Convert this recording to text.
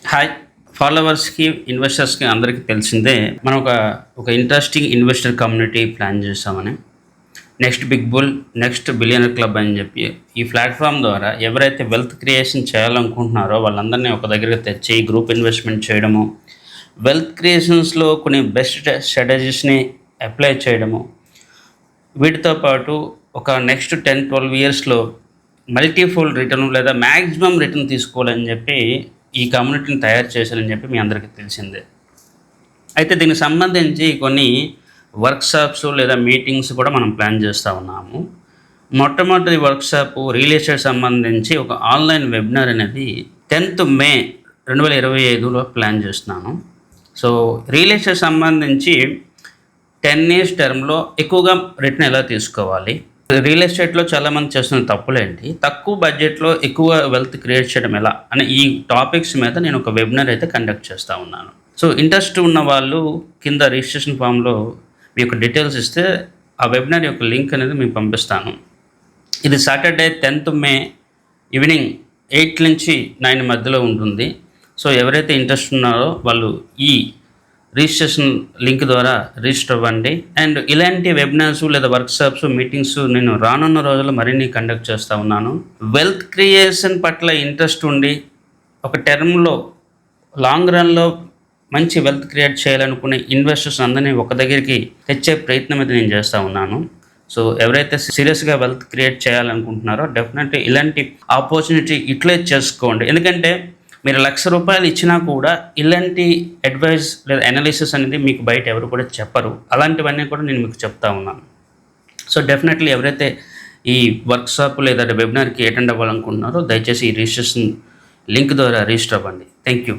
Hi ఫాలోవర్స్కి ఇన్వెస్టర్స్కి అందరికీ తెలిసిందే మనం ఒక ఇంట్రెస్టింగ్ ఇన్వెస్టర్ కమ్యూనిటీ ప్లాన్ చేస్తామని next big bull next billionaire club అని చెప్పి ఈ ప్లాట్ఫామ్ ద్వారా ఎవరైతే వెల్త్ క్రియేషన్ చేయాలనుకుంటున్నారో వాళ్ళందరినీ ఒక దగ్గర తెచ్చి గ్రూప్ ఇన్వెస్ట్మెంట్ చేయడము, వెల్త్ క్రియేషన్స్లో కొన్ని బెస్ట్ స్ట్రాటజీస్ని అప్లై చేయడము, వీటితో పాటు ఒక నెక్స్ట్ 10-12 ఇయర్స్లో మల్టీఫోల్డ్ రిటర్న్ లేదా మ్యాక్సిమం రిటర్న్ తీసుకోవాలని చెప్పి ఈ కమ్యూనిటీని తయారు చేశారని చెప్పి మీ అందరికీ తెలిసిందే. అయితే దీనికి సంబంధించి కొన్ని వర్క్షాప్స్ లేదా మీటింగ్స్ కూడా మనం ప్లాన్ చేస్తూ ఉన్నాము. మొట్టమొదటి వర్క్షాప్ రియల్ ఎస్టేట్ సంబంధించి ఒక ఆన్లైన్ వెబినార్ అనేది 10th May 2025లో ప్లాన్ చేస్తున్నాను. సో రియల్ ఎస్టేట్ సంబంధించి 10 years టర్మ్లో ఎక్కువగా రిటర్న్ ఎలా తీసుకోవాలి, రియల్ ఎస్టేట్లో చాలామంది చేస్తున్న తప్పులేంటి, తక్కువ బడ్జెట్లో ఎక్కువ వెల్త్ క్రియేట్ చేయడం ఎలా అనే ఈ టాపిక్స్ మీద నేను ఒక వెబినార్ అయితే కండక్ట్ చేస్తూ ఉన్నాను. సో ఇంట్రెస్ట్ ఉన్న వాళ్ళు కింద రిజిస్ట్రేషన్ ఫామ్లో మీ యొక్క డీటెయిల్స్ ఇస్తే ఆ వెబినార్ యొక్క లింక్ అనేది మీకు పంపిస్తాను. ఇది సాటర్డే 10th May ఈవినింగ్ 8 నుంచి 9 మధ్యలో ఉంటుంది. సో ఎవరైతే ఇంట్రెస్ట్ ఉన్నారో వాళ్ళు ఈ రిజిస్ట్రేషన్ లింక్ ద్వారా రిజిస్టర్ అవ్వండి. అండ్ ఇలాంటి వెబినార్స్ లేదా వర్క్షాప్స్ మీటింగ్స్ నేను రానున్న రోజుల్లో మరిన్ని కండక్ట్ చేస్తూ ఉన్నాను. వెల్త్ క్రియేషన్ పట్ల ఇంట్రెస్ట్ ఉండి ఒక టర్మ్లో లాంగ్ రన్లో మంచి వెల్త్ క్రియేట్ చేయాలనుకునే ఇన్వెస్టర్స్ అందరినీ ఒక దగ్గరికి తెచ్చే ప్రయత్నం అయితే నేను చేస్తూ ఉన్నాను. సో ఎవరైతే సీరియస్గా వెల్త్ క్రియేట్ చేయాలనుకుంటున్నారో డెఫినెట్లీ ఇలాంటి ఆపర్చునిటీ యూటిలైజ్ చేసుకోండి. ఎందుకంటే మీరు ₹1,00,000 ఇచ్చినా కూడా ఇలాంటి అడ్వైస్ లేదా అనాలిసిస్ అనేది మీకు బయట ఎవరు కూడా చెప్పరు. అలాంటివన్నీ కూడా నేను మీకు చెప్తా ఉన్నాను. సో డెఫినెట్లీ ఎవరైతే ఈ వర్క్షాప్ లేదా వెబినార్కి అటెండ్ అవ్వాలనుకుంటున్నారో దయచేసి ఈ రిజిస్ట్రేషన్ లింక్ ద్వారా రిజిస్టర్ అవ్వండి. Thank you.